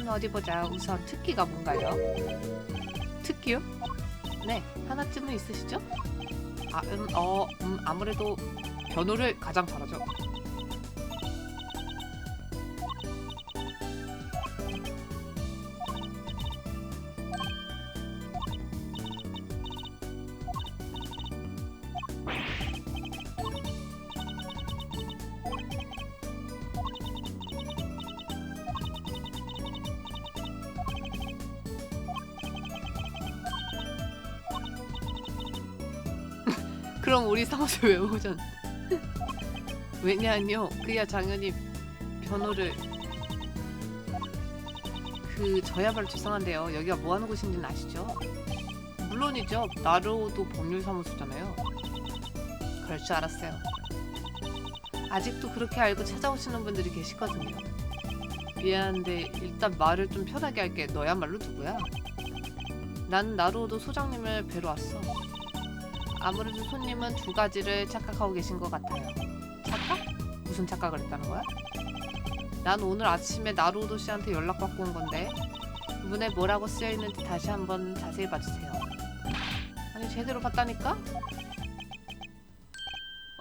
어디 보자. 우선 특기가 뭔가요? 특기요? 네, 하나쯤은 있으시죠? 아무래도 변호를 가장 잘하죠. 그럼 우리 사무실 왜 오전? 왜냐면요, 그야 당연히 변호를 저야말로 죄송한데요. 여기가 뭐 하는 곳인지는 아시죠? 물론이죠. 나로도 법률사무소잖아요. 그럴 줄 알았어요. 아직도 그렇게 알고 찾아오시는 분들이 계시거든요. 미안한데 일단 말을 좀 편하게 할게. 너야말로 누구야? 난 나로도 소장님을 뵈러 왔어. 아무래도 손님은 두 가지를 착각하고 계신 것 같아요. 착각? 무슨 착각을 했다는 거야? 난 오늘 아침에 나루오도 씨한테 연락받고 온 건데 문에 뭐라고 쓰여있는지 다시 한번 자세히 봐주세요. 아니 제대로 봤다니까?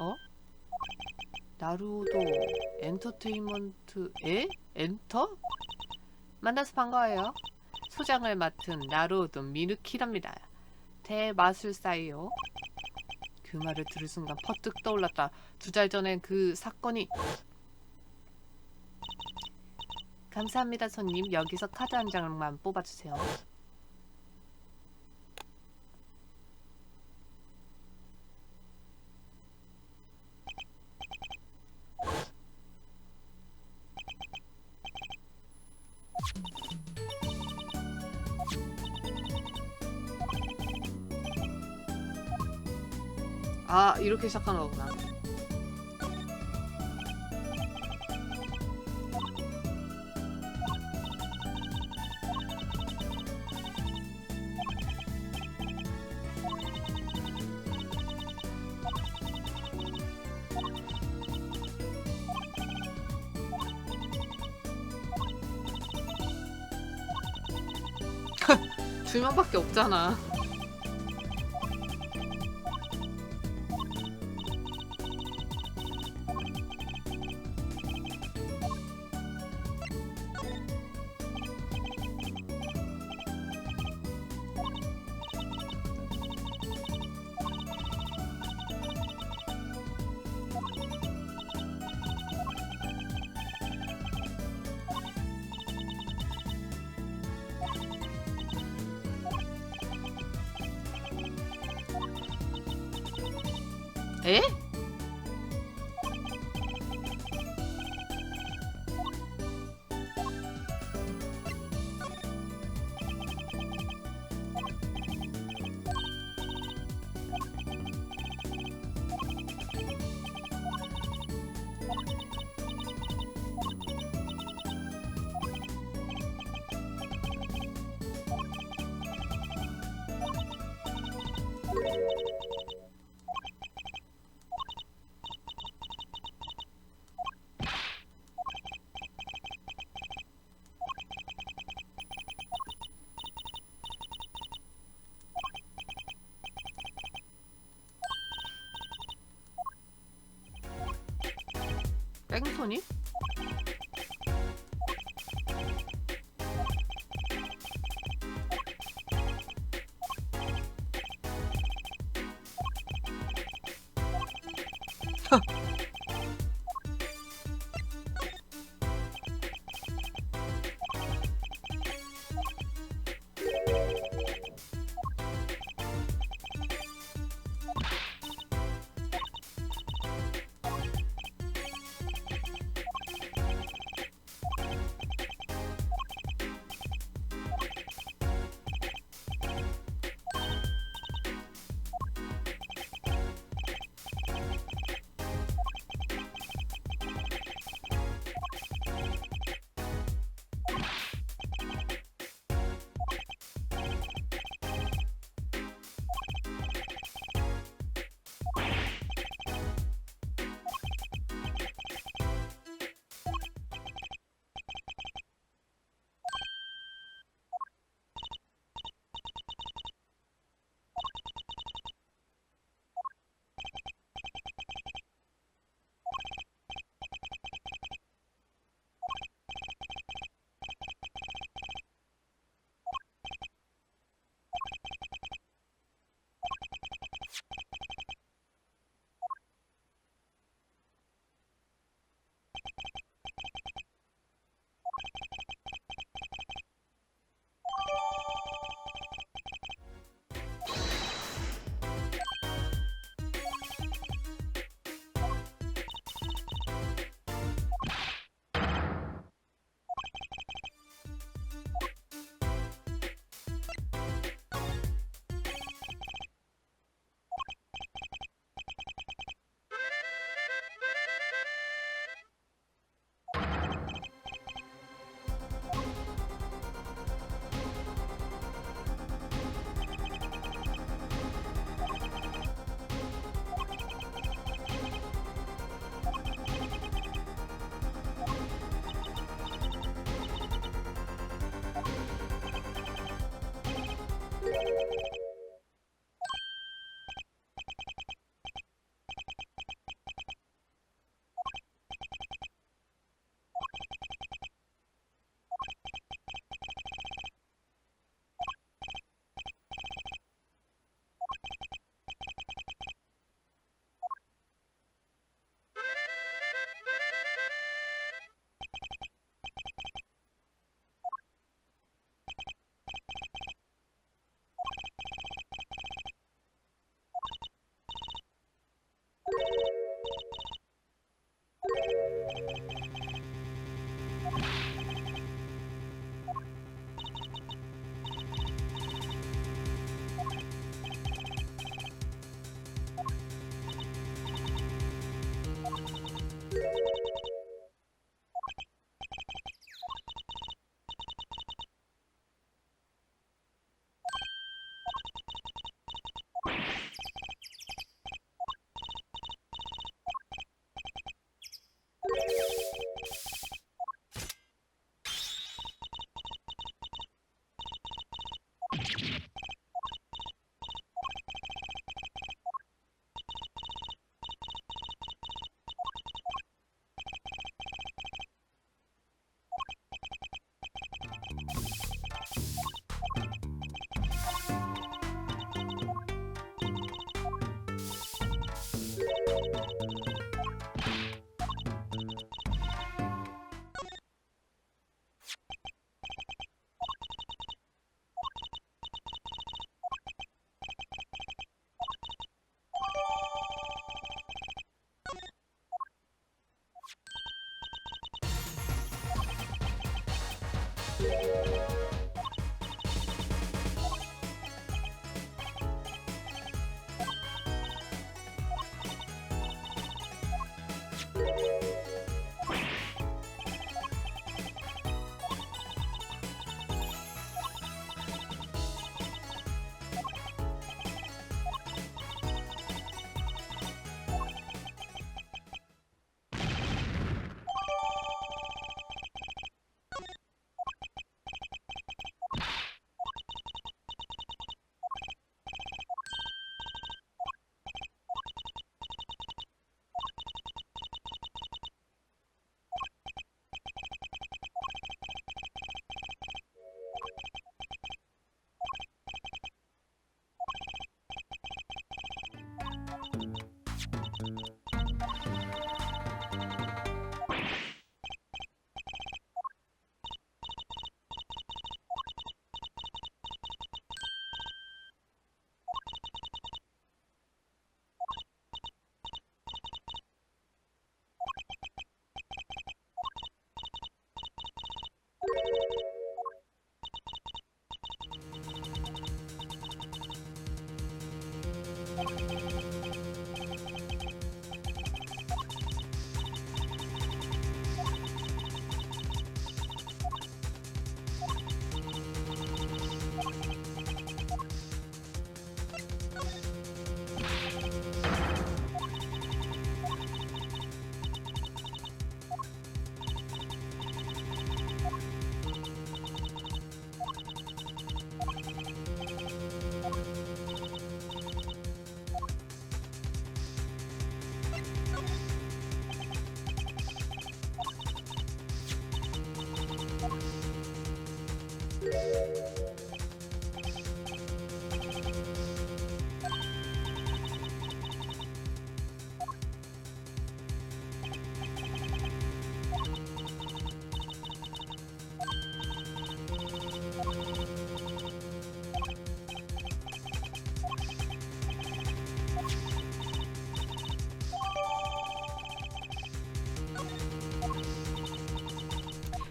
어? 나루오도 엔터테인먼트 엔터? 만나서 반가워요. 소장을 맡은 나루오도 미누키랍니다. 대마술사예요. 그 말을 들을 순간 퍼뜩 떠올랐다. 2달 전엔 그 사건이... 감사합니다 손님. 여기서 카드 한 장만 뽑아주세요. 아 이렇게 시작하는 거구나. 두 명밖에 없잖아. 에? 뺑소니?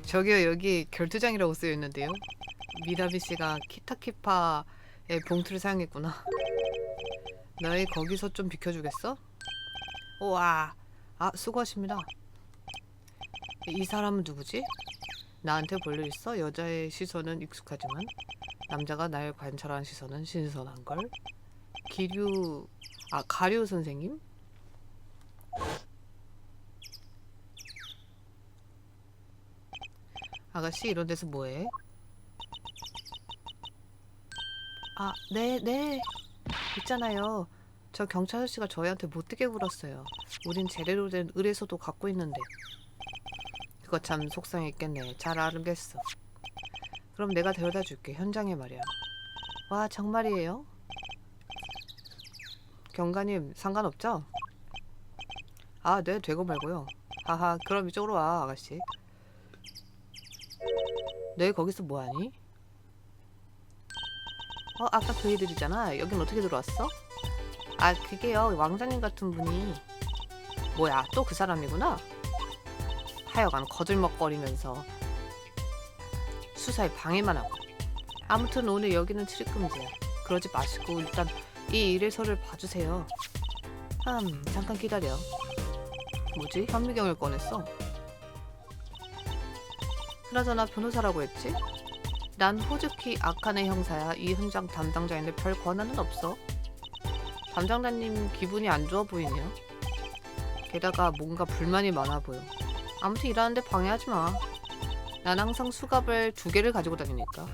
저기요, 여기 결투장이라고 쓰여 있는데요. 미라비 씨가 키타키파의 봉투를 사용했구나. 너희 거기서 좀 비켜주겠어? 우와, 아, 수고하십니다. 이 사람은 누구지? 나한테 볼 일 있어? 여자의 시선은 익숙하지만 남자가 날 관찰하는 시선은 신선한걸? 가류 선생님? 아가씨, 이런 데서 뭐해? 아, 네. 있잖아요. 저 경찰 아저씨가 저희한테 못되게 굴었어요. 우린 제대로 된 의뢰서도 갖고 있는데. 그거 참 속상했겠네. 잘 알겠어. 그럼 내가 데려다 줄게. 현장에 말이야. 와, 정말이에요? 경관님, 상관없죠? 아, 네, 되고 말고요. 하하, 그럼 이쪽으로 와, 아가씨. 너희 거기서 뭐하니? 아까 그 애들이잖아. 여긴 어떻게 들어왔어? 아, 그게요. 왕자님 같은 분이. 뭐야, 또 그 사람이구나? 하여간 거들먹거리면서 수사에 방해만 하고. 아무튼 오늘 여기는 출입금지야. 그러지 마시고 일단 이 의뢰서를 봐주세요. 잠깐 기다려. 뭐지? 현미경을 꺼냈어. 그나저나 변호사라고 했지? 난 호즈키 아카네 형사야. 이 현장 담당자인데 별 권한은 없어. 담당자님 기분이 안 좋아 보이네요. 게다가 뭔가 불만이 많아 보여. 아무튼 일하는데 방해하지 마. 난 항상 수갑을 2개를 가지고 다니니까.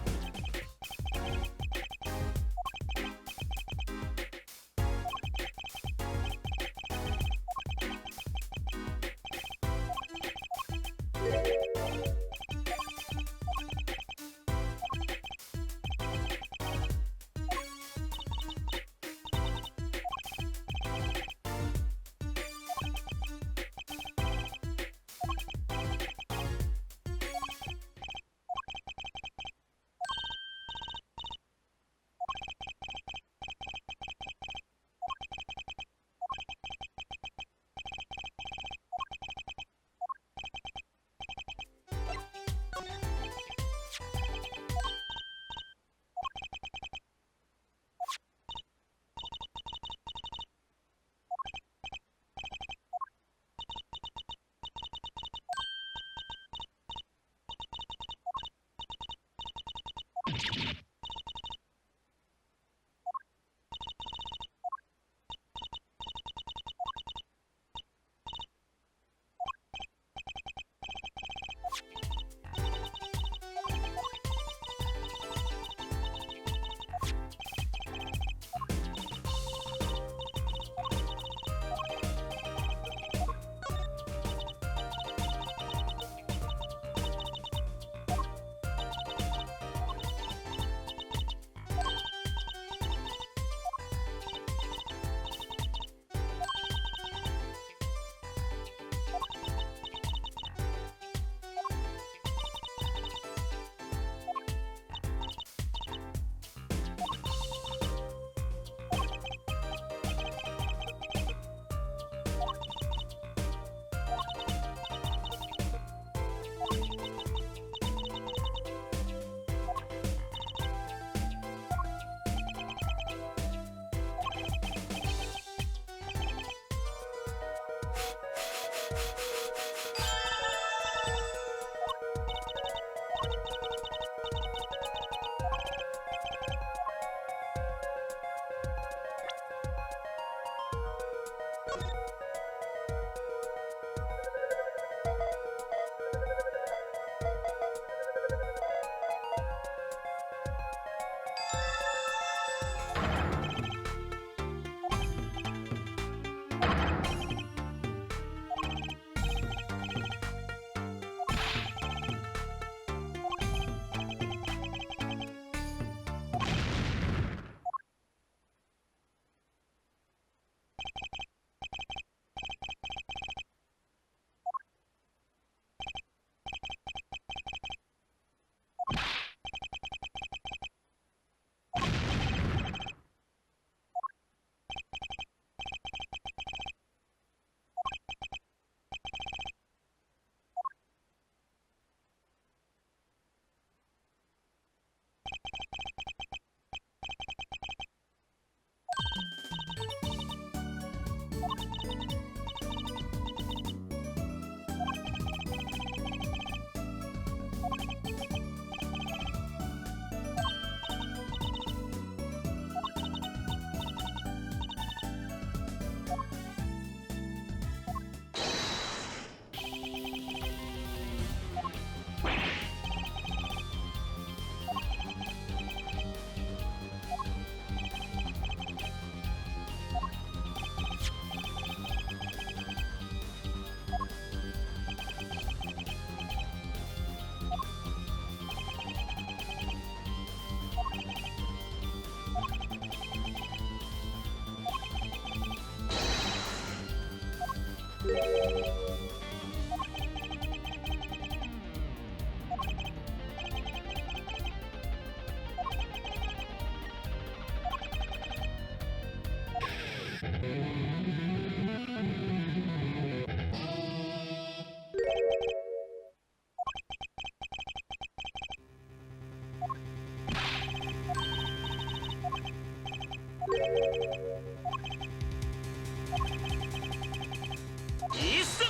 이승!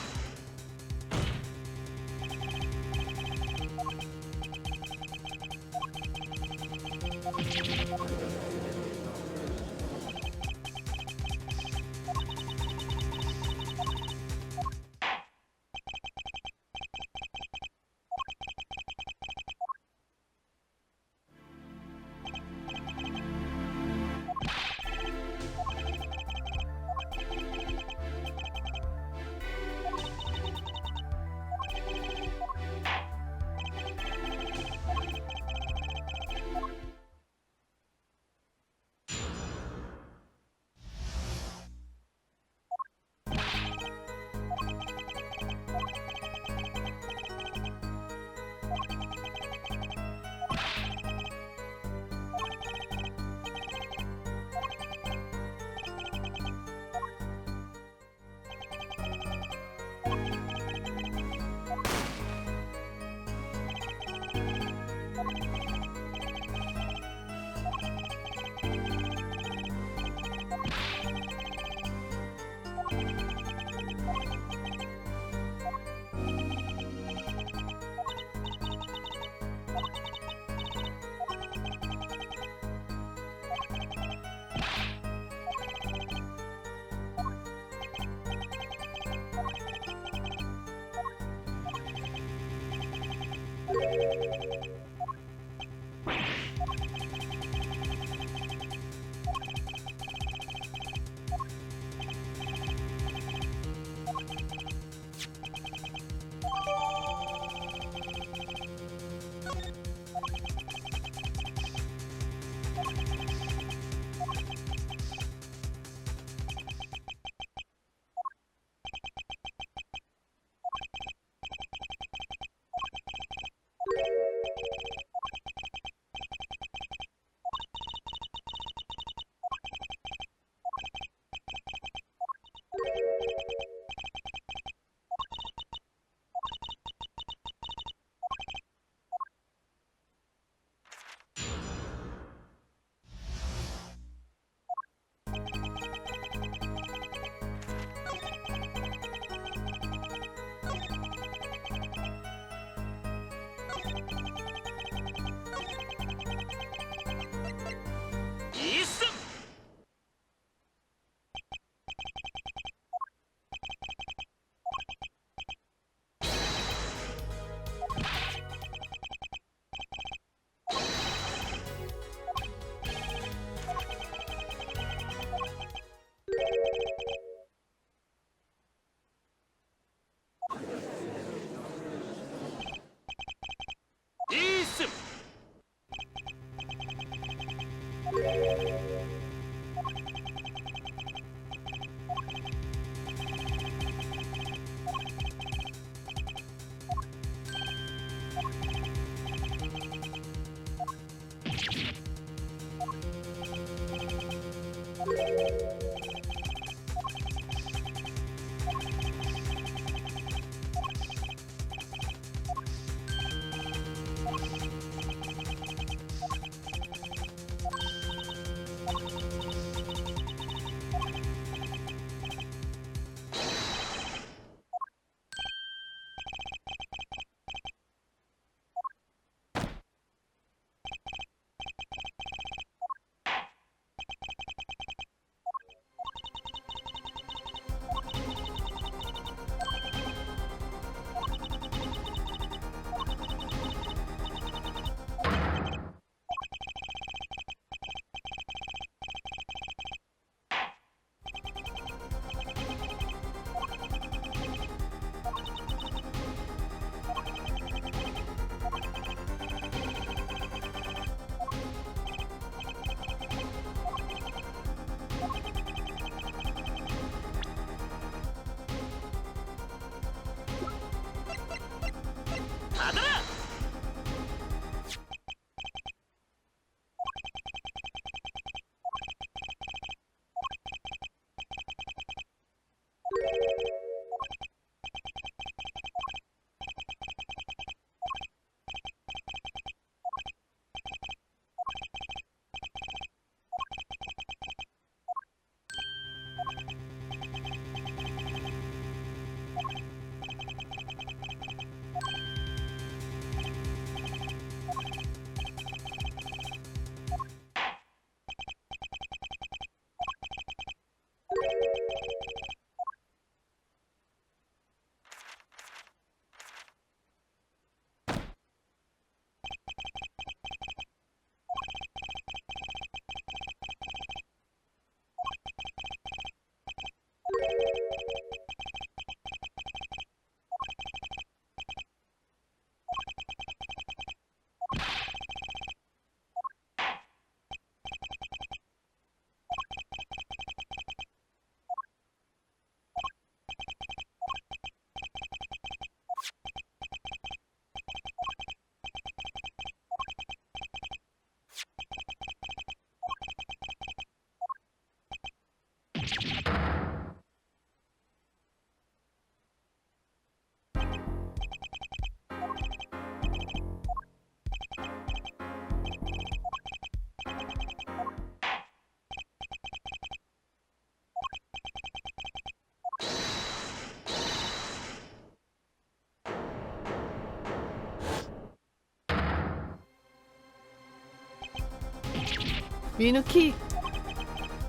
미누키!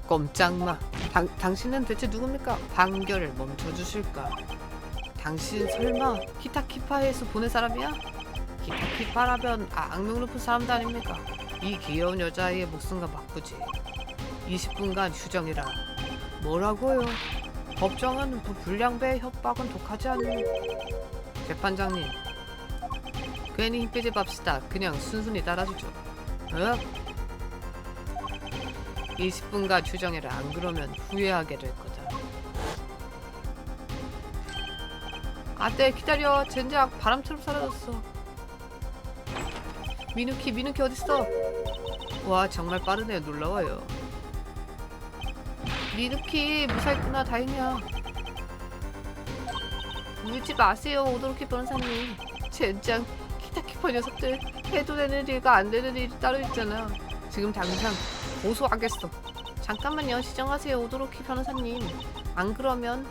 꼼짝마. 당신은 대체 누굽니까? 판결을 멈춰주실까? 당신 설마 키타키파에서 보낸 사람이야? 키타키파라면 악명 높은 사람도 아닙니까? 이 귀여운 여자아이의 목숨과 바꾸지. 20분간 휴정이라. 뭐라고요? 법정은 불량배 협박은 독하지 않니? 재판장님, 괜히 힘 빼지 맙시다. 그냥 순순히 따라주죠. 어? 20분간 휴정해라. 안 그러면 후회하게 될 거다. 안돼, 기다려. 젠장 바람처럼 사라졌어. 미누키 어딨어? 와, 정말 빠르네요. 놀라워요. 미누키 무사했구나. 다행이야. 울지 마세요, 오도로키 변호사님. 젠장 키타키파 녀석들. 해도 되는 일과 안 되는 일이 따로 있잖아. 지금 당장 고소하겠어. 잠깐만요. 시정하세요, 오도로키 변호사님. 안 그러면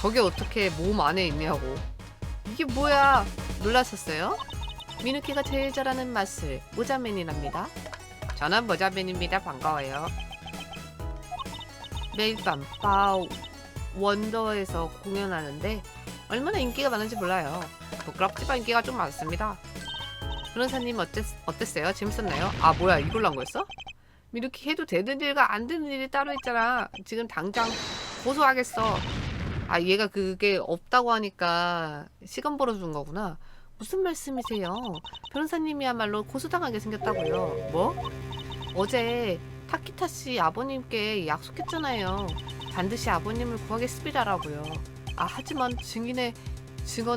저게 어떻게 몸 안에 있냐고. 이게 뭐야? 놀라셨어요? 미누키가 제일 잘하는 맛을 모자맨이랍니다. 저는 모자맨입니다. 반가워요. 매일 밤 바우 원더에서 공연하는데 얼마나 인기가 많은지 몰라요. 부끄럽지만 인기가 좀 많습니다. 변호사님 어땠어요? 재밌었나요? 아, 뭐야, 이걸로 한 거였어? 미누키 해도 되는 일과 안 되는 일이 따로 있잖아. 지금 당장 고소하겠어. 아, 얘가 그게 없다고 하니까 시간 벌어준 거구나. 무슨 말씀이세요? 변호사님이야말로 고소당하게 생겼다고요. 뭐? 어제 타키타 씨 아버님께 약속했잖아요. 반드시 아버님을 구하겠습니다라고요. 아, 하지만 증언에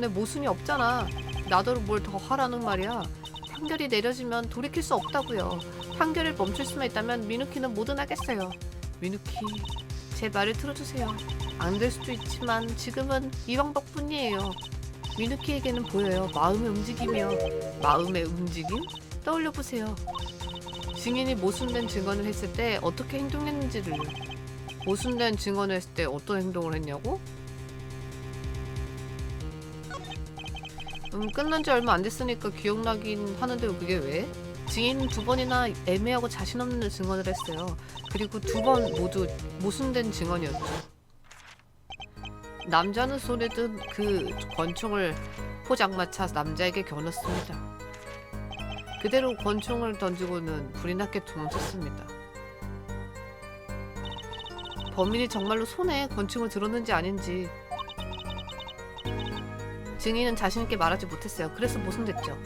모순이 없잖아. 나더러 뭘 더 하라는 말이야. 판결이 내려지면 돌이킬 수 없다고요. 판결을 멈출 수만 있다면 미누키는 뭐든 하겠어요. 미누키, 제 말을 들어주세요. 안 될 수도 있지만 지금은 이 방법뿐이에요. 미누키에게는 보여요. 마음의 움직임이요. 마음의 움직임? 떠올려보세요. 증인이 모순된 증언을 했을 때 어떻게 행동했는지를. 모순된 증언을 했을 때 어떤 행동을 했냐고? 끝난 지 얼마 안 됐으니까 기억나긴 하는데 그게 왜? 증인 2번이나 애매하고 자신 없는 증언을 했어요. 그리고 2번 모두 모순된 증언이었죠. 남자는 손에 든 그 권총을 포장마차 남자에게 겨눴습니다. 그대로 권총을 던지고는 불이 났게 도망쳤습니다. 범인이 정말로 손에 권총을 들었는지 아닌지 증인은 자신있게 말하지 못했어요. 그래서 모순됐죠.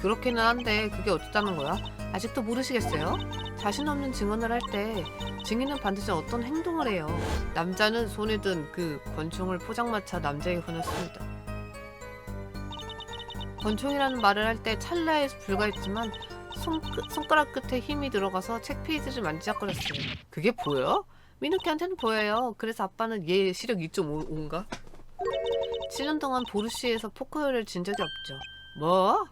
그렇기는 한데 그게 어쩌다는 거야? 아직도 모르시겠어요? 자신 없는 증언을 할 때 증인은 반드시 어떤 행동을 해요. 남자는 손에 든 그 권총을 포장마차 남자에게 보냈습니다. 권총이라는 말을 할 때 찰나에 불과했지만 손가락 끝에 힘이 들어가서 책 페이지를 만지작거렸어요. 그게 보여? 미누키한테는 보여요. 그래서 아빠는 얘 시력 2.5인가? 7년 동안 보르시에서 포커를 진 적이 없죠. 뭐?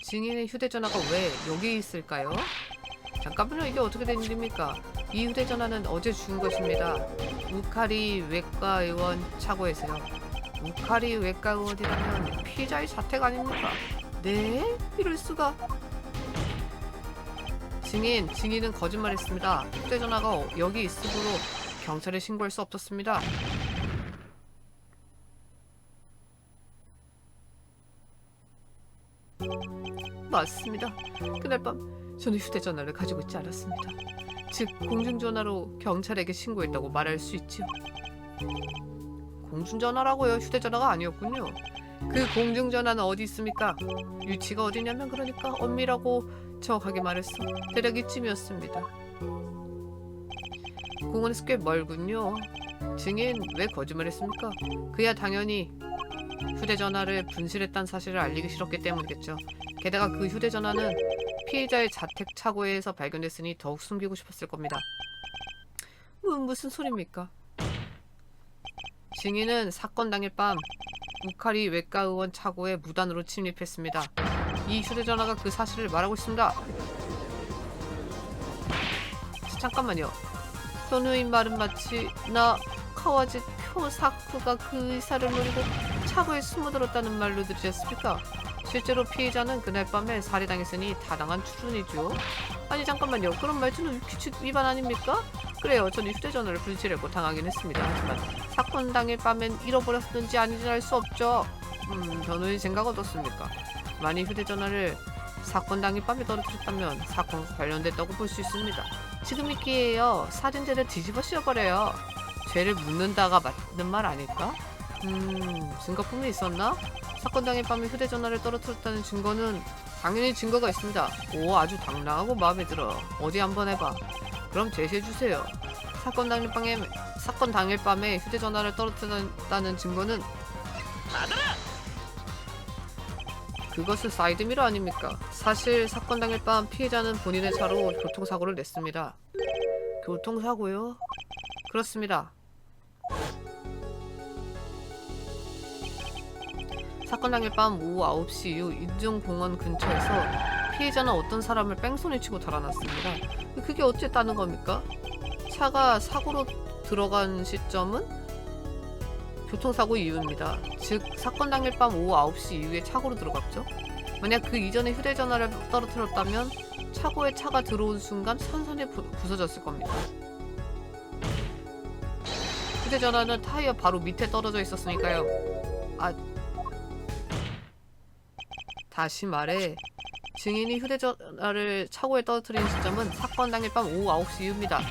증인의 휴대전화가 왜 여기 있을까요? 잠깐만요. 이게 어떻게 된 일입니까? 이 휴대전화는 어제 준 것입니다. 우카리 외과 의원 차고에서요. 우카리 외과 의원이라면 피해자의 자택 아닙니까? 네? 이럴 수가. 증인은 거짓말했습니다. 휴대전화가 여기 있으므로 경찰에 신고할 수 없었습니다. 맞습니다. 그날 밤 저는 휴대전화를 가지고 있지 않았습니다. 즉 공중전화로 경찰에게 신고했다고 말할 수 있지요. 공중전화라고요? 휴대전화가 아니었군요. 그 공중전화는 어디 있습니까? 위치가 어디냐면 그러니까 엄밀하고 정확하게 말했어. 대략 이쯤이었습니다. 공원에서 꽤 멀군요. 증인 왜 거짓말했습니까? 그야 당연히 휴대전화를 분실했다는 사실을 알리기 싫었기 때문이겠죠. 게다가 그 휴대전화는 피해자의 자택 차고에서 발견됐으니 더욱 숨기고 싶었을 겁니다. 무슨 소리입니까? 증인은 사건 당일 밤 우카리 외과 의원 차고에 무단으로 침입했습니다. 이 휴대전화가 그 사실을 말하고 있습니다. 잠깐만요. 변호인 말은 마치 나 카와지 쿄사쿠가 그 의사를 노리고 차고에 숨어들었다는 말로 들으셨습니까? 실제로 피해자는 그날 밤에 살해당했으니 타당한 추론이죠. 아니 잠깐만요. 그런 말투는 규칙 위반 아닙니까? 그래요. 저는 휴대전화를 분실했고 당하긴 했습니다. 하지만 사건 당일 밤엔 잃어버렸는지 아닌지 알 수 없죠. 변호인 생각 어떻습니까? 만약 휴대전화를 사건 당일 밤에 떨어뜨렸다면 사건과 관련됐다고 볼 수 있습니다. 지금 이 기회에요. 살인죄를 뒤집어 씌워버려요. 죄를 묻는다가 맞는 말 아닐까? 증거품이 있었나? 사건 당일 밤에 휴대전화를 떨어뜨렸다는 증거는 당연히 증거가 있습니다. 오, 아주 당당하고 마음에 들어. 어디 한번 해봐. 그럼 제시해주세요. 사건 당일 밤에 휴대전화를 떨어뜨렸다는 증거는 그것은 사이드미러 아닙니까? 사실 사건 당일 밤 피해자는 본인의 차로 교통사고를 냈습니다. 교통사고요? 그렇습니다. 사건 당일 밤 오후 9시 이후 인중공원 근처에서 피해자는 어떤 사람을 뺑소니 치고 달아났습니다. 그게 어쨌다는 겁니까? 차가 사고로 들어간 시점은 교통사고 이후입니다. 즉 사건 당일 밤 오후 9시 이후에 차고로 들어갔죠. 만약 그 이전에 휴대전화를 떨어뜨렸다면 차고에 차가 들어온 순간 산산이 부서졌을 겁니다. 휴대전화는 타이어 바로 밑에 떨어져 있었으니까요. 다시 말해 증인이 휴대전화를 차고에 떨어뜨린 시점은 사건 당일 밤 오후 9시 이후입니다.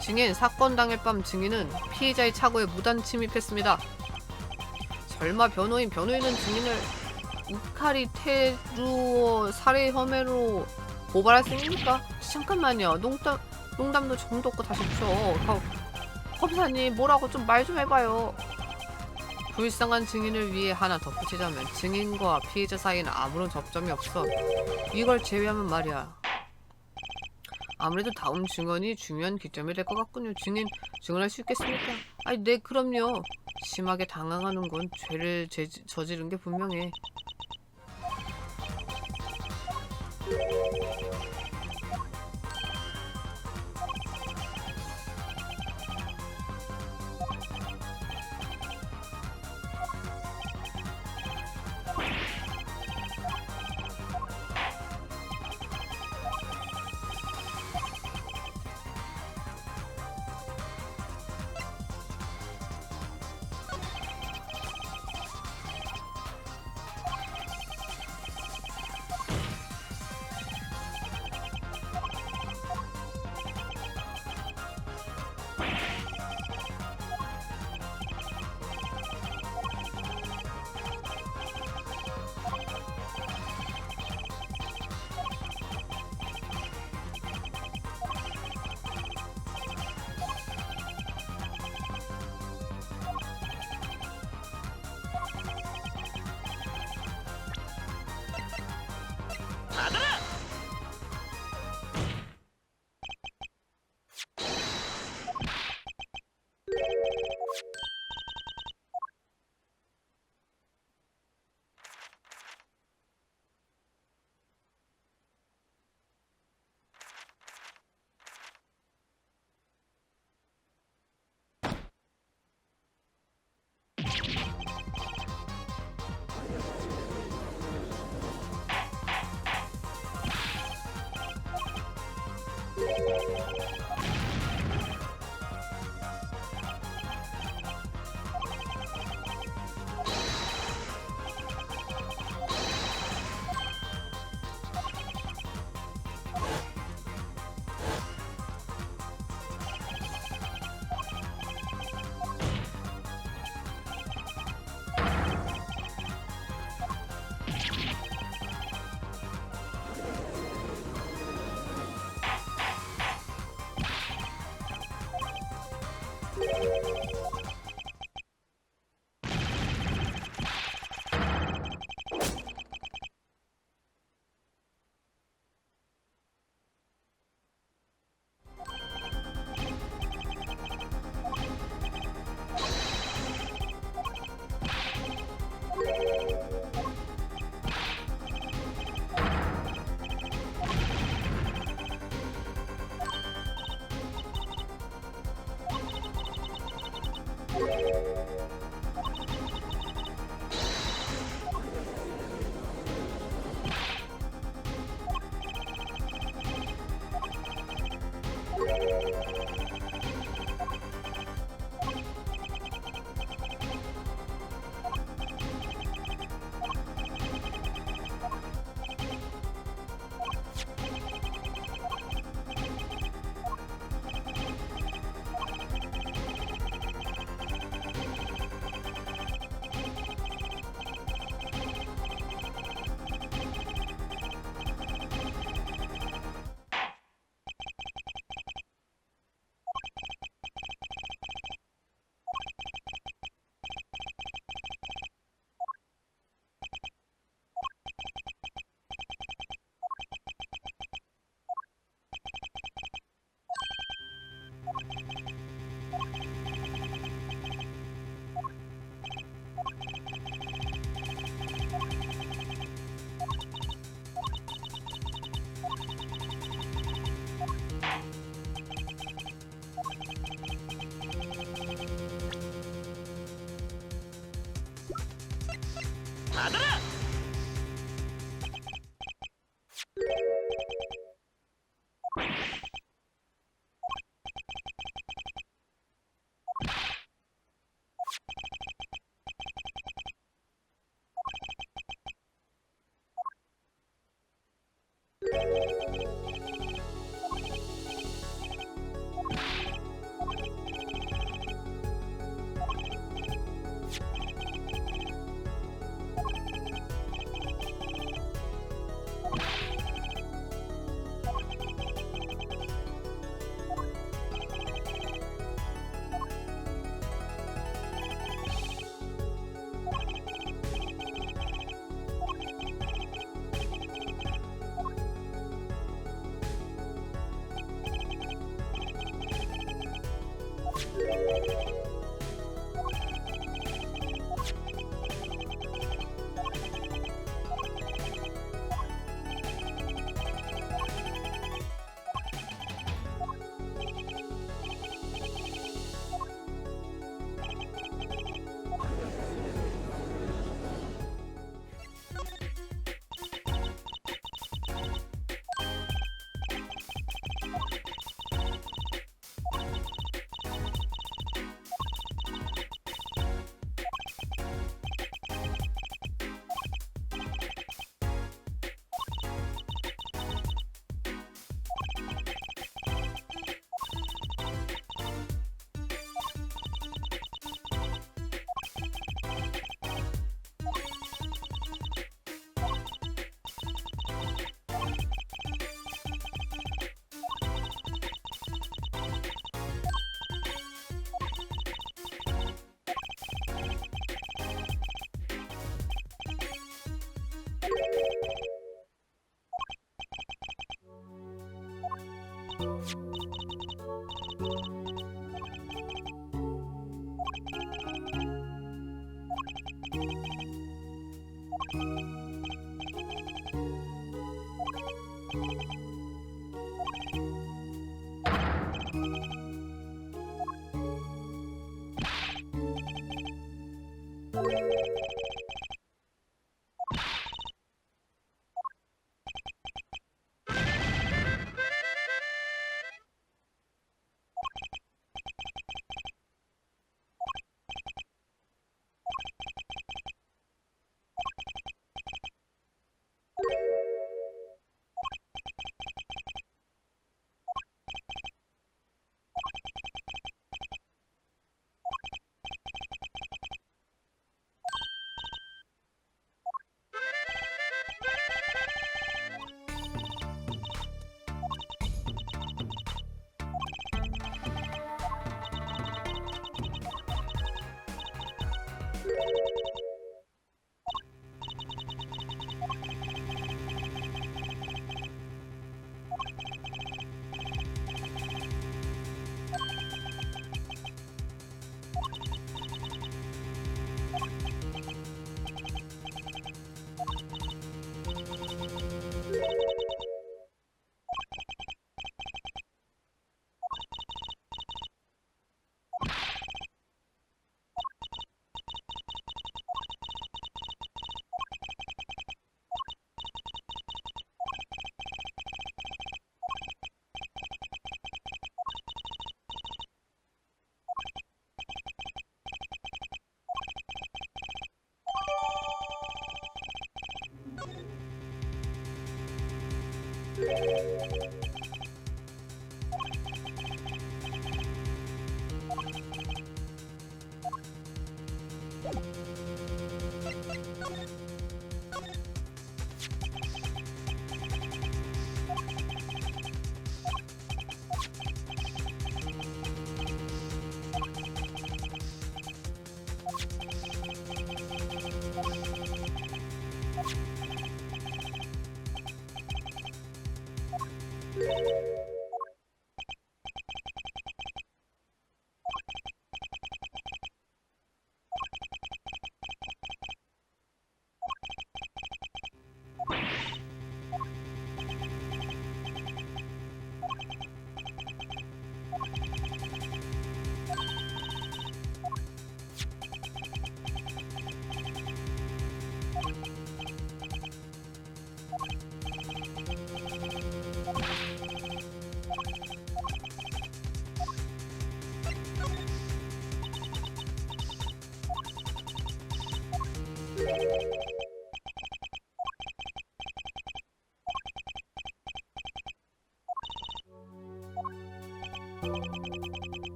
증인, 사건 당일 밤 증인은 피해자의 차고에 무단 침입했습니다. 설마 변호인은 증인을 우카리 테루어 살해 혐의로 고발할 셈입니까? 잠깐만요. 농담도 정도 없고 다시 쳐. 검사님 뭐라고 좀 말 좀 해봐요. 불쌍한 증인을 위해 하나 덧붙이자면 증인과 피해자 사이에는 아무런 접점이 없어. 이걸 제외하면 말이야. 아무래도 다음 증언이 중요한 기점이 될 것 같군요. 증언할 수 있겠습니까? 아니 네 그럼요. 심하게 당황하는 건 죄를 저지른 게 분명해. 받아라!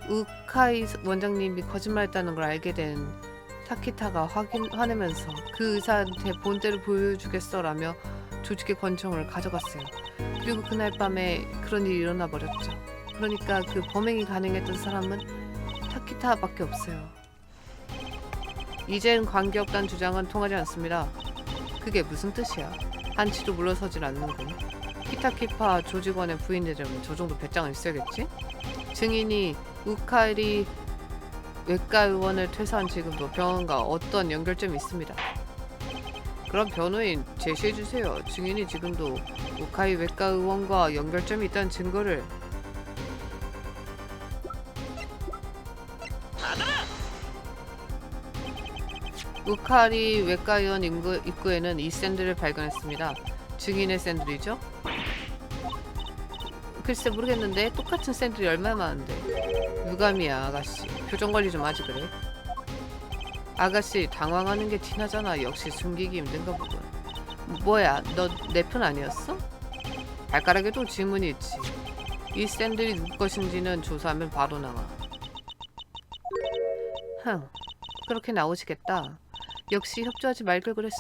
우카이 원장님이 거짓말했다는 걸 알게 된 타키타가 화내면서 그 의사한테 본때를 보여주겠어라며 조직의 권총을 가져갔어요. 그리고 그날 밤에 그런 일이 일어나 버렸죠. 그러니까 그 범행이 가능했던 사람은 타키타밖에 없어요. 이젠 관계없다는 주장은 통하지 않습니다. 그게 무슨 뜻이야? 한치도 물러서질 않는군. 키타키파 조직원의 부인되려면 저 정도 배짱은 있어야겠지? 증인이 우카리 외과 의원을 퇴사한 지금도 병원과 어떤 연결점이 있습니다. 그럼 변호인 제시해주세요. 증인이 지금도 우카리 외과 의원과 연결점이 있다는 증거를. 우카리 외과 의원 입구에는 이 샌들을 발견했습니다. 증인의 샌들이죠? 글쎄 모르겠는데 똑같은 샌들이 얼마나 많은데. 유감이야 아가씨. 표정 관리 좀 하지 그래. 아가씨 당황하는 게 티나잖아. 역시 숨기기 힘든가 보군. 뭐야 너 내 편 아니었어? 발가락에도 지문이 있지. 이 샌들이 누구 것인지는 조사하면 바로 나와. 그렇게 나오시겠다. 역시 협조하지 말 걸 그랬어.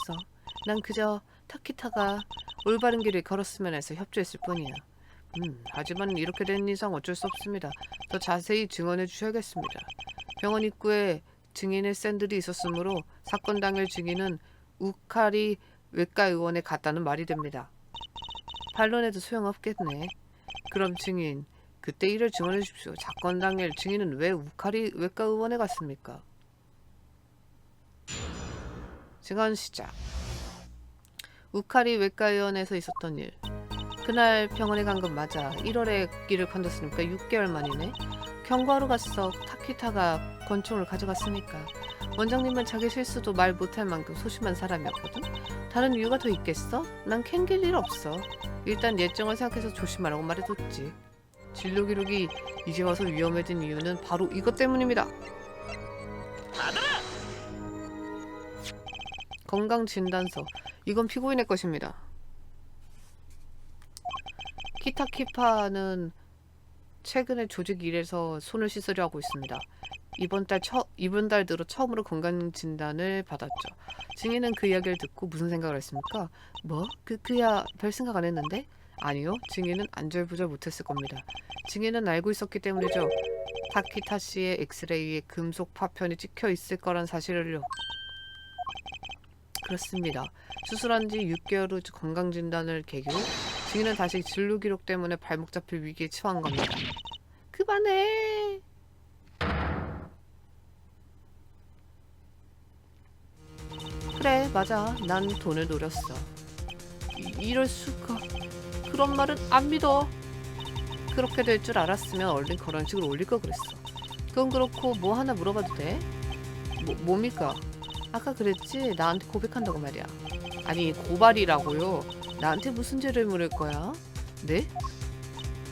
난 그저 타키타가 올바른 길을 걸었으면 해서 협조했을 뿐이야. 하지만 이렇게 된 이상 어쩔 수 없습니다. 더 자세히 증언해 주셔야겠습니다. 병원 입구에 증인의 샌들이 있었으므로 사건 당일 증인은 우카리 외과 의원에 갔다는 말이 됩니다. 반론해도 소용없겠네. 그럼 증인, 그때 일을 증언해 주십시오. 사건 당일 증인은 왜 우카리 외과 의원에 갔습니까? 증언 시작. 우카리 외과 의원에서 있었던 일. 그날 병원에 간 건 맞아. 1월에 길을 건넜으니까 6개월 만이네. 경과로 갔어. 타키타가 권총을 가져갔으니까. 원장님은 자기 실수도 말 못할 만큼 소심한 사람이었거든. 다른 이유가 더 있겠어? 난 캥길 일 없어. 일단 예정을 생각해서 조심하라고 말해뒀지. 진료 기록이 이제 와서 위험해진 이유는 바로 이것 때문입니다. 건강진단서. 이건 피고인의 것입니다. 키타키파는 최근에 조직 일에서 손을 씻으려 하고 있습니다. 이번 달 들어 처음으로 건강진단을 받았죠. 증인은 그 이야기를 듣고 무슨 생각을 했습니까? 뭐? 그야 별 생각 안 했는데? 아니요. 증인은 안절부절 못했을 겁니다. 증인은 알고 있었기 때문이죠. 타키타 씨의 엑스레이에 금속 파편이 찍혀 있을 거란 사실을요. 그렇습니다. 수술한 지 6개월 후 건강진단을 계기로 증인은 다시 진료 기록 때문에 발목 잡힐 위기에 처한 겁니다. 그만해. 그래 맞아. 난 돈을 노렸어. 이럴 수가. 그런 말은 안 믿어. 그렇게 될 줄 알았으면 얼른 그런 식으로 올릴 거 그랬어. 그건 그렇고 뭐 하나 물어봐도 돼? 뭡니까? 아까 그랬지? 나한테 고백한다고 말이야. 아니 고발이라고요. 나한테 무슨 죄를 물을 거야? 네?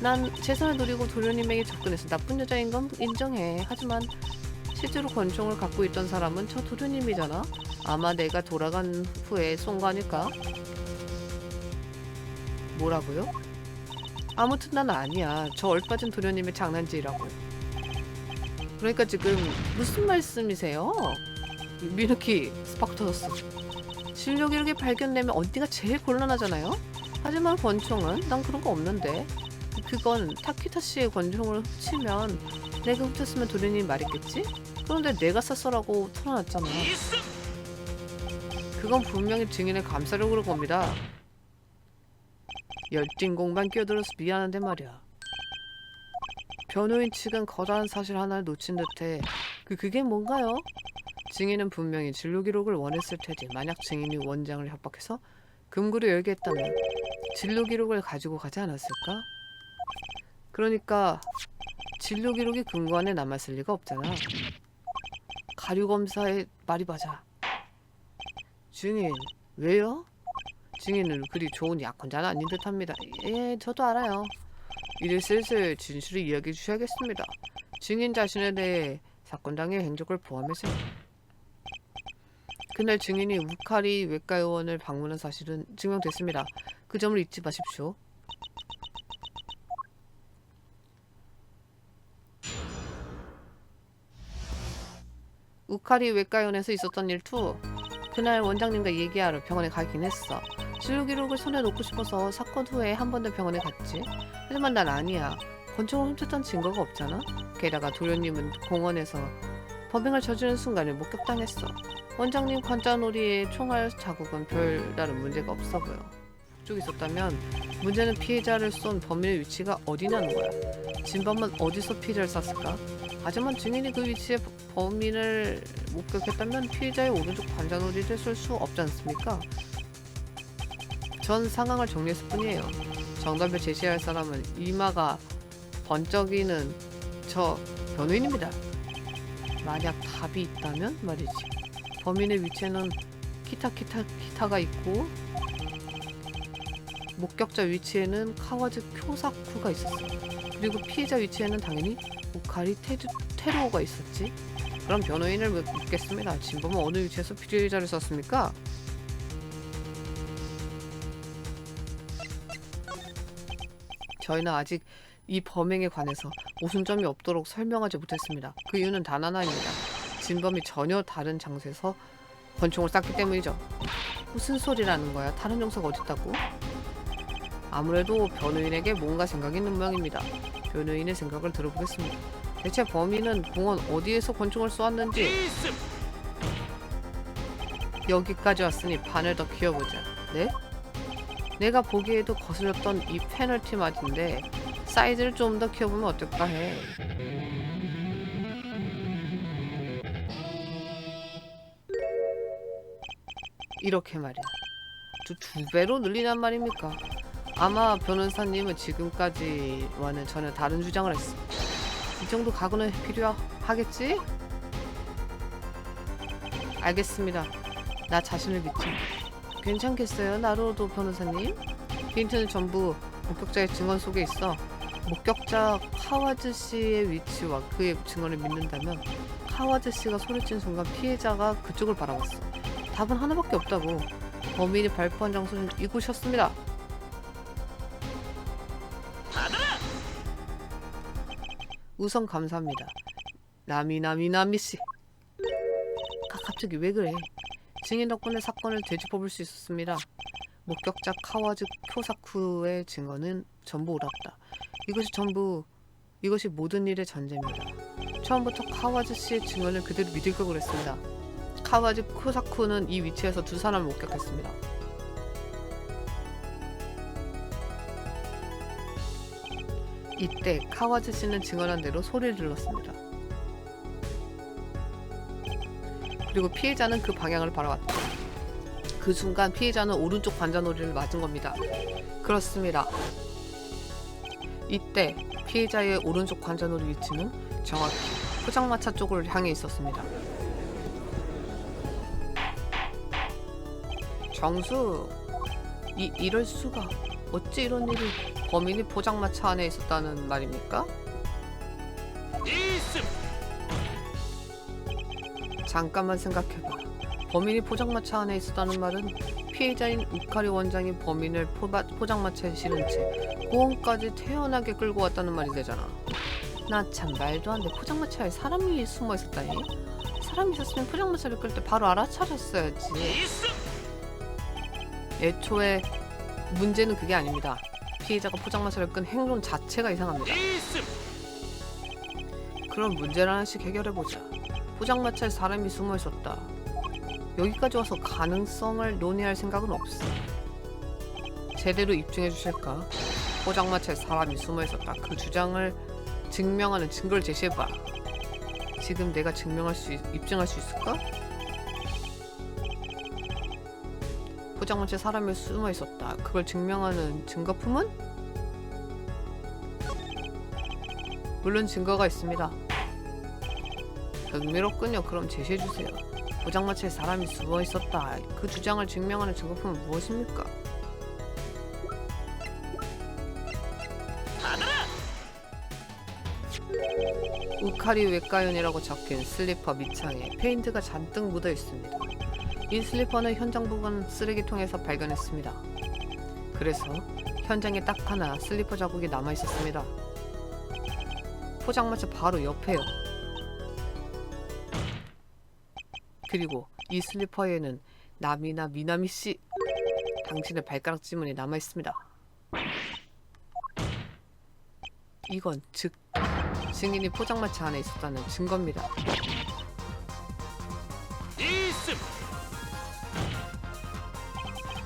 난 재산을 노리고 도련님에게 접근해서 나쁜 여자인 건 인정해. 하지만 실제로 권총을 갖고 있던 사람은 저 도련님이잖아. 아마 내가 돌아간 후에 쏜 거 아닐까? 뭐라고요? 아무튼 난 아니야. 저 얼빠진 도련님의 장난질이라고. 그러니까 지금 무슨 말씀이세요? 미누키 스파크 터졌어. 진료 기록이 발견되면 언니가 제일 곤란하잖아요? 하지만 권총은 난 그런 거 없는데. 그건 타키타 씨의 권총을 훔치면 내가 훔쳤으면 도련님이 말했겠지? 그런데 내가 쐈어라고 털어놨잖아. 그건 분명히 증인을 감싸려고 그런 겁니다. 열등공만 끼어들어서 미안한데 말이야. 변호인 측은 거대한 사실 하나를 놓친 듯해. 그게 뭔가요? 증인은 분명히 진료 기록을 원했을 테지. 만약 증인이 원장을 협박해서 금고를 열게 했다면 진료 기록을 가지고 가지 않았을까? 그러니까 진료 기록이 금고 안에 남았을 리가 없잖아. 가류 검사의 말이 맞아. 증인, 왜요? 증인은 그리 좋은 약혼자는 아닌 듯합니다. 예, 저도 알아요. 이제 슬슬 진실을 이야기해 주셔야겠습니다. 증인 자신에 대해 사건당의 행적을 포함해서. 그날 증인이 우카리 외과의원을 방문한 사실은 증명됐습니다. 그 점을 잊지 마십시오. 우카리 외과의원에서 있었던 일 투. 그날 원장님과 얘기하러 병원에 가긴 했어. 진료 기록을 손에 놓고 싶어서 사건 후에 한 번 더 병원에 갔지. 하지만 난 아니야. 권총을 훔쳤던 증거가 없잖아. 게다가 도련님은 공원에서 범행을 저지른 순간을 목격당했어. 원장님 관자놀이의 총알 자국은 별다른 문제가 없어 보여. 쭉 있었다면 문제는 피해자를 쏜 범인의 위치가 어디냐는 거야. 진범은 어디서 피해자를 쐈을까? 하지만 증인이 그 위치에 범인을 목격했다면 피해자의 오른쪽 관자놀이를 쓸 수 없지 않습니까? 전 상황을 정리했을 뿐이에요. 정답을 제시할 사람은 이마가 번쩍이는 저 변호인입니다. 만약 답이 있다면 말이지. 범인의 위치에는 키타가 있고 목격자 위치에는 카와즈 쿄사쿠가 있었어. 그리고 피해자 위치에는 당연히 우카리 테루오가 있었지. 그럼 변호인을 묻겠습니다. 진범은 어느 위치에서 피해자를 썼습니까? 저희는 아직 이 범행에 관해서 모순점이 없도록 설명하지 못했습니다. 그 이유는 단 하나입니다. 진범이 전혀 다른 장소에서 권총을 쐈기 때문이죠. 무슨 소리라는 거야? 다른 장소가 어딨다고? 아무래도 변호인에게 뭔가 생각이 있는 모양입니다. 변호인의 생각을 들어보겠습니다. 대체 범인은 공원 어디에서 권총을 쏘았는지. 여기까지 왔으니 판을 더 키워보자. 네? 내가 보기에도 거슬렸던 이 페널티 맞인데 사이즈를 좀 더 키워보면 어떨까 해. 이렇게 말이야. 두 배로 늘리란 말입니까? 아마 변호사님은 지금까지와는 전혀 다른 주장을 했어. 이 정도 각오는 필요하겠지? 알겠습니다. 나 자신을 믿지. 괜찮겠어요, 나루오도 변호사님? 힌트는 전부 목격자의 증언 속에 있어. 목격자 카와즈 씨의 위치와 그의 증언을 믿는다면 카와즈 씨가 소리친 순간 피해자가 그쪽을 바라봤어. 답은 하나밖에 없다고. 범인이 발포한 장소는 이곳이었습니다. 우선 감사합니다. 나미 씨. 갑자기 왜 그래? 증인 덕분에 사건을 되짚어볼 수 있었습니다. 목격자 카와즈 쿄사쿠의 증언은 전부 옳았다. 이것이 모든 일의 전제입니다. 처음부터 카와즈 씨의 증언을 그대로 믿을 걸 그랬습니다. 카와즈 쿄사쿠는 이 위치에서 두 사람을 목격했습니다. 이때 카와즈 씨는 증언한 대로 소리를 질렀습니다. 그리고 피해자는 그 방향을 바라봤다. 그 순간 피해자는 오른쪽 관자놀이를 맞은 겁니다. 그렇습니다. 이때 피해자의 오른쪽 관자놀이 위치는 정확히 포장마차 쪽을 향해 있었습니다. 정수, 이럴 수가. 어찌 이런 일이 범인이 포장마차 안에 있었다는 말입니까? 잠깐만 생각해봐. 범인이 포장마차 안에 있었다는 말은 피해자인 우카리 원장이 범인을 포장마차에 실은 채 공원까지 태연하게 끌고 왔다는 말이 되잖아. 나 참 말도 안 돼. 포장마차에 사람이 숨어 있었다니? 사람이 있었으면 포장마차를 끌 때 바로 알아차렸어야지. 애초에 문제는 그게 아닙니다. 피해자가 포장마차를 끈 행동 자체가 이상합니다. 그럼 문제를 하나씩 해결해보자. 포장마차에 사람이 숨어 있었다. 여기까지 와서 가능성을 논의할 생각은 없어. 제대로 입증해 주실까? 포장마차에 사람이 숨어 있었다. 그 주장을 증명하는 증거를 제시해봐. 지금 내가 입증할 수 있을까? 포장마차에 사람이 숨어 있었다. 그걸 증명하는 증거품은? 물론 증거가 있습니다. 흥미롭군요. 그럼 제시해주세요. 포장마차에 사람이 숨어 있었다. 그 주장을 증명하는 증거품은 무엇입니까? 우카리 외과연이라고 적힌 슬리퍼 밑창에 페인트가 잔뜩 묻어 있습니다. 이 슬리퍼는 현장 부근 쓰레기통에서 발견했습니다. 그래서 현장에 딱 하나 슬리퍼 자국이 남아 있었습니다. 포장마차 바로 옆에요. 그리고 이 슬리퍼에는 남이나 미나미 씨 당신의 발가락 지문이 남아 있습니다. 이건 즉 증인이 포장마차 안에 있었다는 증거입니다.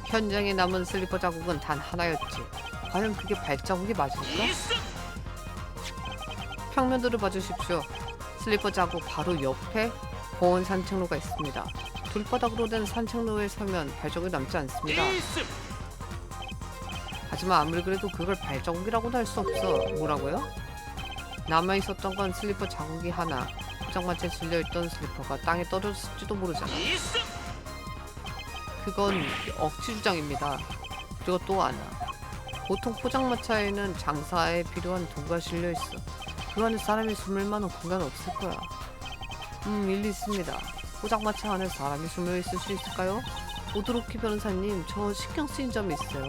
현장에 남은 슬리퍼 자국은 단 하나였지. 과연 그게 발자국이 맞을까? 평면도를 봐주십시오. 슬리퍼 자국 바로 옆에 보온 산책로가 있습니다. 돌바닥으로 된 산책로에 서면 발자국이 남지 않습니다. 하지만 아무리 그래도 그걸 발자국이라고도 할 수 없어. 뭐라고요? 남아있었던 건 슬리퍼 자국이 하나. 포장마차에 질려있던 슬리퍼가 땅에 떨어졌을지도 모르잖아. 그건 억지 주장입니다. 그리고 또 하나. 보통 포장마차에는 장사에 필요한 도구가 실려있어. 그 안에 사람이 숨을 만한 공간은 없을 거야. 일리 있습니다. 포장마차 안에 사람이 숨어있을 수 있을까요? 오드로키 변호사님, 저 신경 쓰인 점이 있어요.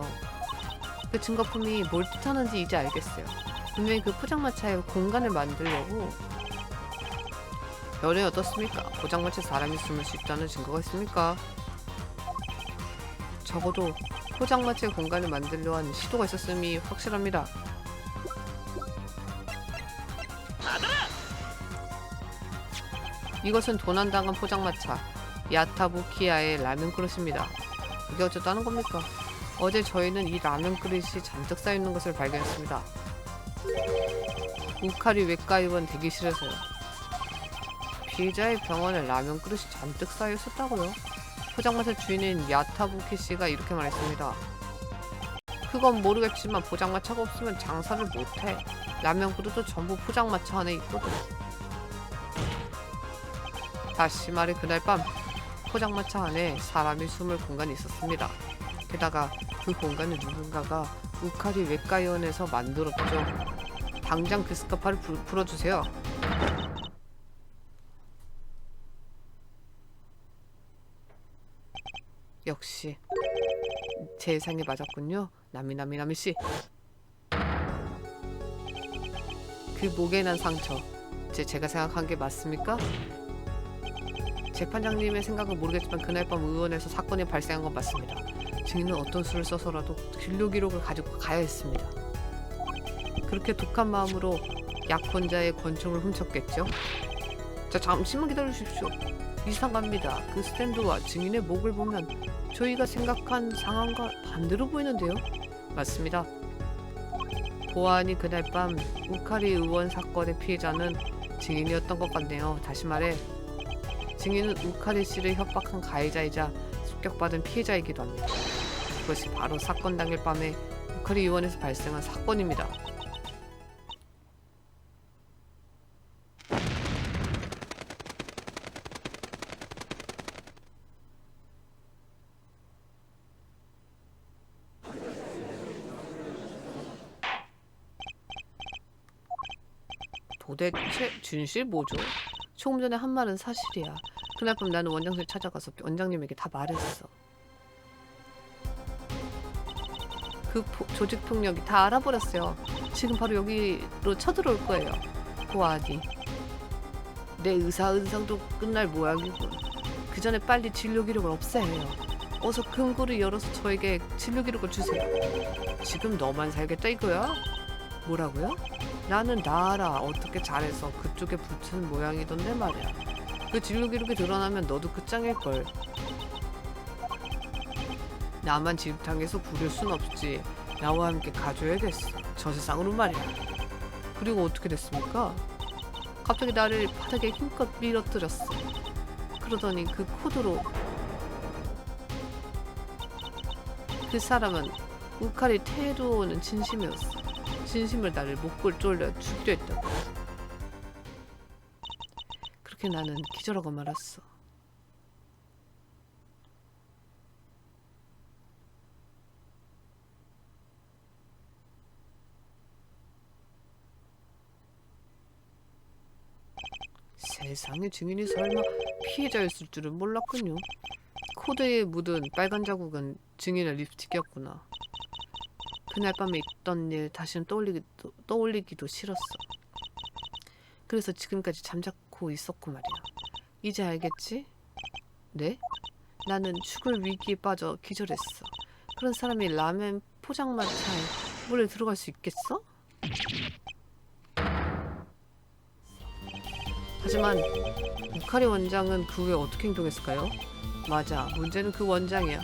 그 증거품이 뭘 뜻하는지 이제 알겠어요. 분명히 그 포장마차에 공간을 만들려고. 연애 어떻습니까? 포장마차에 사람이 숨을 수 있다는 증거가 있습니까? 적어도 포장마차에 공간을 만들려 한 시도가 있었음이 확실합니다. 이것은 도난당한 포장마차 야타부키야의 라면 그릇입니다. 이게 어쩌다는 겁니까? 어제 저희는 이 라면 그릇이 잔뜩 쌓여있는 것을 발견했습니다. 우카리 외과의원 대기실에서요. 피해자의 병원에 라면 그릇이 잔뜩 쌓여있었다고요? 포장마차 주인인 야타부키 씨가 이렇게 말했습니다. 그건 모르겠지만 포장마차가 없으면 장사를 못해. 라면 그릇도 전부 포장마차 안에 있거든. 다시 말해 그날 밤 포장마차 안에 사람이 숨을 공간이 있었습니다. 게다가 그 공간을 누군가가 우카리 외과의원에서 만들었죠. 당장 그 스카파를 풀어주세요. 역시 제 예상이 맞았군요. 나미씨. 그 목에 난 상처 제가 생각한 게 맞습니까? 재판장님의 생각은 모르겠지만 그날 밤 의원에서 사건이 발생한 건 맞습니다. 증인은 어떤 수를 써서라도 진료 기록을 가지고 가야 했습니다. 그렇게 독한 마음으로 약혼자의 권총을 훔쳤겠죠? 자, 잠시만 기다려주십시오. 이상합니다. 그 스탠드와 증인의 목을 보면 저희가 생각한 상황과 반대로 보이는데요? 맞습니다. 보아하니 그날 밤 우카리 의원 사건의 피해자는 증인이었던 것 같네요. 다시 말해 증인은 우카리 씨를 협박한 가해자이자 습격받은 피해자이기도 합니다. 그것이 바로 사건 당일 밤에 우카리 의원에서 발생한 사건입니다. 도대체 준실 뭐죠? 조금 전에 한 말은 사실이야. 그날 밤 나는 원장실 찾아가서 원장님에게 다 말했어. 그 조직폭력이 다 알아버렸어요. 지금 바로 여기로 쳐들어올 거예요. 보아하니 내 의사은상도 끝날 모양이군. 그 전에 빨리 진료 기록을 없애야 해요. 어서 금고를 열어서 저에게 진료 기록을 주세요. 지금 너만 살겠다 이거야? 뭐라고요? 나는 나 알아. 어떻게 잘해서 그쪽에 붙은 모양이던데 말이야. 그 진료 기록이 드러나면 너도 끝장일걸. 나만 진흙탕에서 부릴 순 없지. 나와 함께 가줘야겠어. 저 세상으로 말이야. 그리고 어떻게 됐습니까? 갑자기 나를 바닥에 힘껏 밀어뜨렸어. 그러더니 그 코드로 그 사람은 우카리 테루오는 진심이었어. 진심을 나를 목골 졸려 죽이려 했다고. 그렇게 나는 기절하고 말았어. 세상에, 증인이 설마 피해자였을 줄은 몰랐군요. 코드에 묻은 빨간 자국은 증인의 립스틱이었구나. 그날 밤에 있던 일 다시는 떠올리기도 싫었어. 그래서 지금까지 잠자코 있었고 말이야. 이제 알겠지? 네? 나는 죽을 위기에 빠져 기절했어. 그런 사람이 라멘 포장마차에 몰래 들어갈 수 있겠어? 하지만 우카리 원장은 그 후에 어떻게 행동했을까요? 맞아, 문제는 그 원장이야.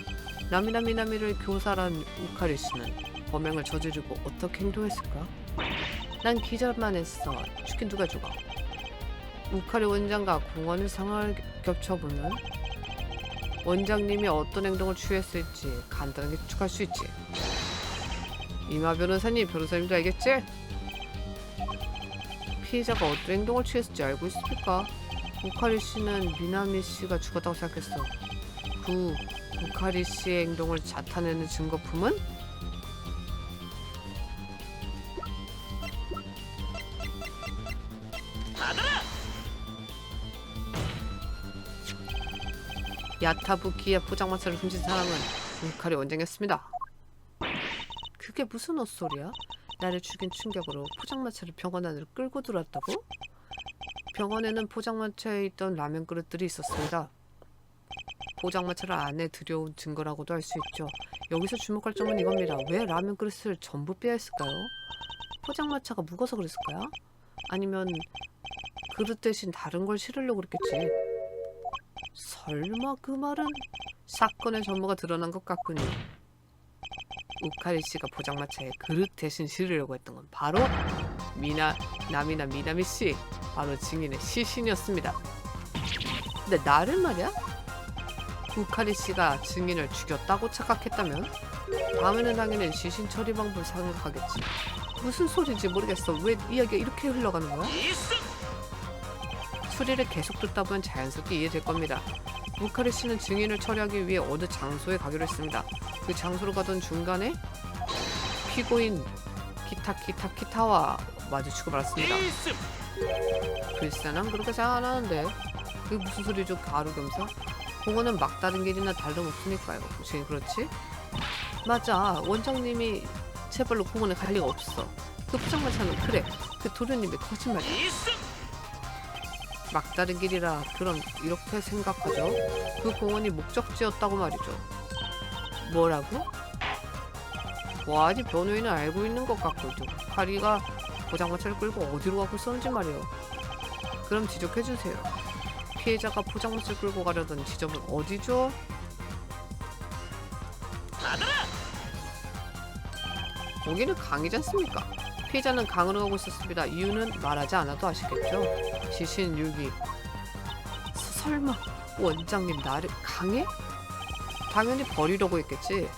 나미나 미나미를 교살한 우카리 씨는 범행을 저지르고 어떻게 행동했을까? 난 기절만 했어. 죽긴 누가 죽어? 우카리 원장과 공원의 상황을 겹쳐보면 원장님이 어떤 행동을 취했을지 간단하게 추측할 수 있지. 이마 변호사님도 알겠지? 피해자가 어떤 행동을 취했을지 알고 있습니까? 우카리 씨는 미나미 씨가 죽었다고 생각했어. 그 우카리 씨의 행동을 나타내는 증거품은? 야타부키의 포장마차를 훔친 사람은 우카리 원장이었습니다. 그게 무슨 헛소리야? 나를 죽인 충격으로 포장마차를 병원 안으로 끌고 들어왔다고? 병원에는 포장마차에 있던 라면 그릇들이 있었습니다. 포장마차를 안에 들여온 증거라고도 할 수 있죠. 여기서 주목할 점은 이겁니다. 왜 라면 그릇을 전부 빼야 했을까요? 포장마차가 묵어서 그랬을까요? 아니면 그릇 대신 다른 걸 실으려고 그랬겠지. 설마 그 말은 사건의 전모가 드러난 것 같군요. 우카리 씨가 포장마차에 그릇 대신 실으려고 했던 건 바로 나미나 미나미 씨, 바로 증인의 시신이었습니다. 근데 나를 말이야? 우카리 씨가 증인을 죽였다고 착각했다면 다음에는 당연히 시신 처리 방법을 생각하겠지. 무슨 소리인지 모르겠어. 왜 이야기가 이렇게 흘러가는 거야? 추리를 계속 듣다 보면 자연스럽게 이해될 겁니다. 우카리 씨는 증인을 처리하기 위해 어느 장소에 가기로 했습니다. 그 장소로 가던 중간에 피고인 키타와 마주치고 말았습니다. 글쎄, 난 그렇게 생각 안 하는데 그게 무슨 소리죠? 가루겸사? 공원은 막다른 길이나 다름없으니까요. 혹시 그렇지? 맞아, 원장님이 제발로 공원에 갈 리가 없어. 그 포장마차는 그래, 그 도련님이 거짓말이야. 막다른 길이라 그럼 이렇게 생각하죠. 그 공원이 목적지였다고 말이죠. 뭐라고? 아직 변호인은 알고 있는 것 같거든. 카리가 포장마차를 끌고 어디로 가고 있었는지 말이에요. 그럼 지적해주세요. 피해자가 포장마차를 끌고 가려던 지점은 어디죠? 거기는 강이지 않습니까? 피해자는 강으로 가고 있었습니다. 이유는 말하지 않아도 아시겠죠? 시신 유기. 설마 원장님 나를 강에? 당연히 버리려고 했겠지.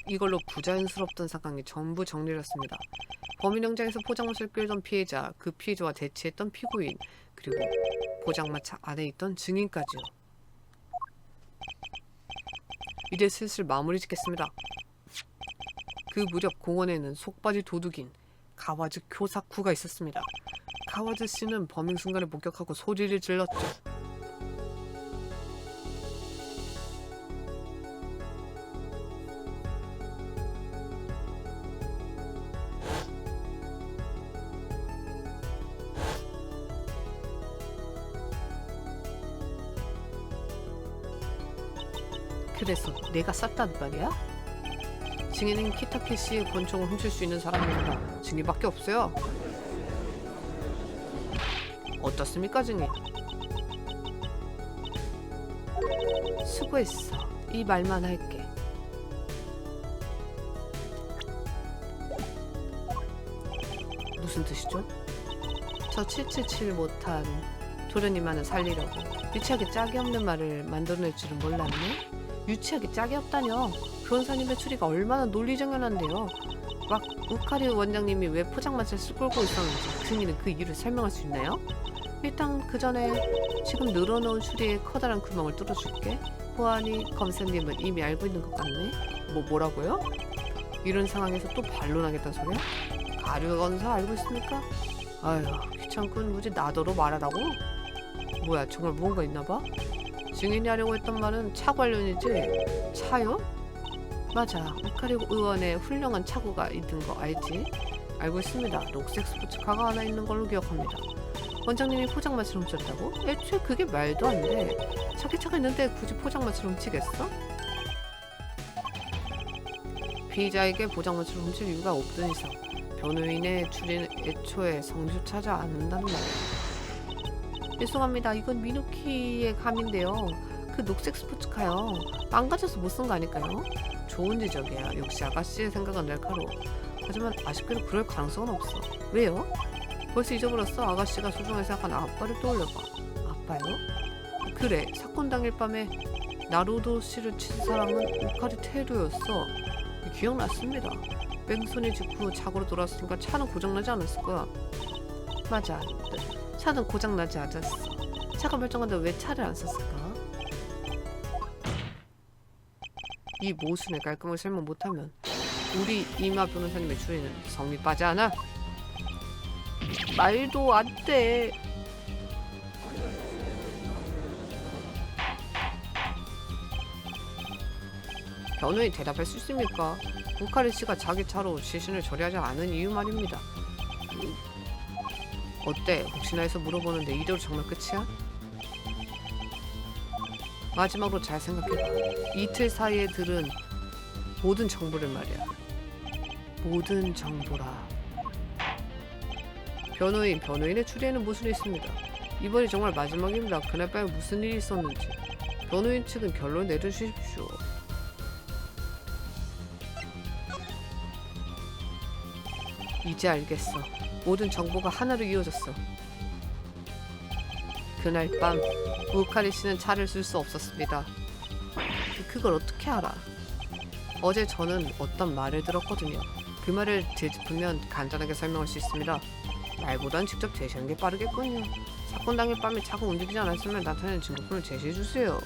이걸로 부자연스럽던 상황이 전부 정리됐습니다. 범인 현장에서 포장마차를 끌던 피해자, 그 피해자와 대치했던 피고인, 그리고 포장마차 안에 있던 증인까지요. 이제 슬슬 마무리 짓겠습니다. 그 무렵 공원에는 속바지 도둑인 가와즈 교사쿠가 있었습니다. 가와즈 씨는 범행 순간을 목격하고 소리를 질렀죠. 그래서 내가 쐈다는 말이야? 증인은 키타케 씨의 권총을 훔칠 수 있는 사람입니다. 증인밖에 없어요. 어떻습니까, 증인? 수고했어. 이 말만 할게. 무슨 뜻이죠? 저 777 못한 도련님만을 살리려고 유치하게 짝이 없는 말을 만들어낼 줄은 몰랐네. 유치하게 짝이 없다뇨. 변호사님의 추리가 얼마나 논리정연한데요. 막 우카리 원장님이 왜 포장마차를 끌고 있었는지 증인은 그 이유를 설명할 수 있나요? 일단 그 전에 지금 늘어놓은 추리에 커다란 구멍을 뚫어줄게. 보아하니 검사님은 이미 알고 있는 것 같네. 뭐라고요? 이런 상황에서 또 반론하겠다는 소리야? 가류 검사 알고 있습니까? 아휴 귀찮군. 굳이 나더러 말하라고? 뭐야 정말 무언가 있나봐? 증인이 하려고 했던 말은 차 관련이지? 차요? 맞아. 우카리 의원의 훌륭한 차고가 있는 거 알지? 알고 있습니다. 녹색 스포츠카가 하나 있는 걸로 기억합니다. 원장님이 포장마차를 훔쳤다고? 애초에 그게 말도 안 돼. 자기 차가 있는데 굳이 포장마차를 훔치겠어? 피의자에게 포장마차를 훔칠 이유가 없던 이상 변호인의 추리는 애초에 성주차지 않는단 말이야. 죄송합니다. 이건 미누키의 감인데요. 그 녹색 스포츠카요. 망가져서 못 쓴 거 아닐까요? 좋은 지적이야. 역시 아가씨의 생각은 날카로워. 하지만 아쉽게도 그럴 가능성은 없어. 왜요? 벌써 잊어버렸어. 아가씨가 소중하게 생각한 아빠를 떠올려봐. 아빠요? 그래. 사건 당일 밤에 나루도 씨를 친 사람은 우카리 테루였어. 기억났습니다. 뺑소니 직후 차고로 돌아왔으니까 차는 고장나지 않았을 거야. 맞아. 차는 고장나지 않았어. 차가 멀쩡한데 왜 차를 안 썼을까? 이 모순에 깔끔하게 설명 못하면 우리 이마 변호사님의 추리는 성이 빠지 않아? 말도 안 돼. 변호인 대답할 수 있습니까? 우카리 씨가 자기 차로 시신을 처리하지 않은 이유 말입니다. 어때? 혹시나 해서 물어보는데 이대로 정말 끝이야? 마지막으로 잘 생각해봐. 이틀 사이에 들은 모든 정보를 말이야. 모든 정보라. 변호인의 추리에는 모순이 있습니다. 이번이 정말 마지막입니다. 그날 밤에 무슨 일이 있었는지 변호인 측은 결론을 내려주십시오. 이제 알겠어. 모든 정보가 하나로 이어졌어. 그날 밤 우카리 씨는 차를 쓸 수 없었습니다. 그걸 어떻게 알아? 어제 저는 어떤 말을 들었거든요. 그 말을 되짚으면 간단하게 설명할 수 있습니다. 말보단 직접 제시하는 게 빠르겠군요. 사건 당일 밤에 차가 움직이지 않았으면 나타내는 증거품을 제시해주세요.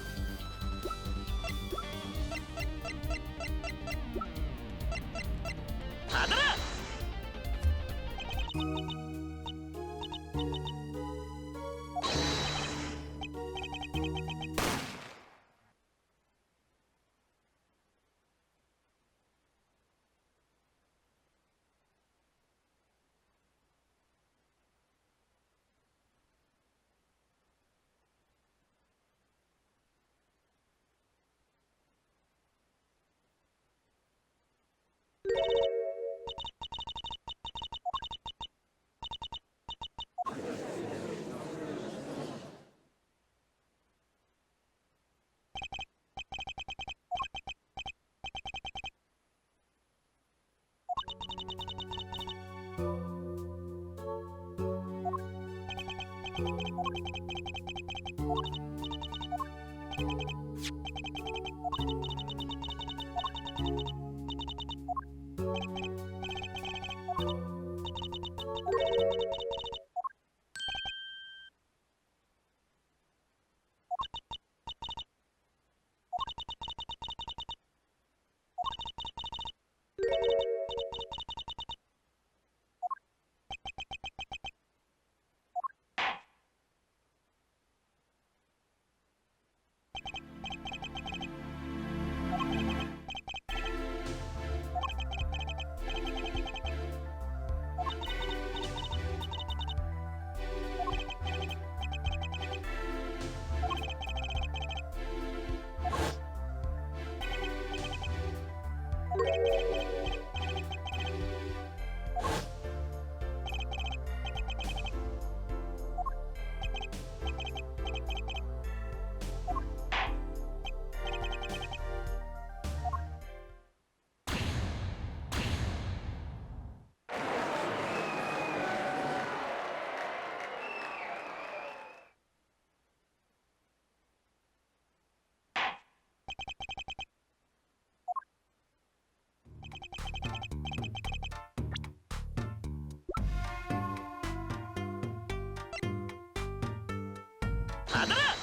받아라.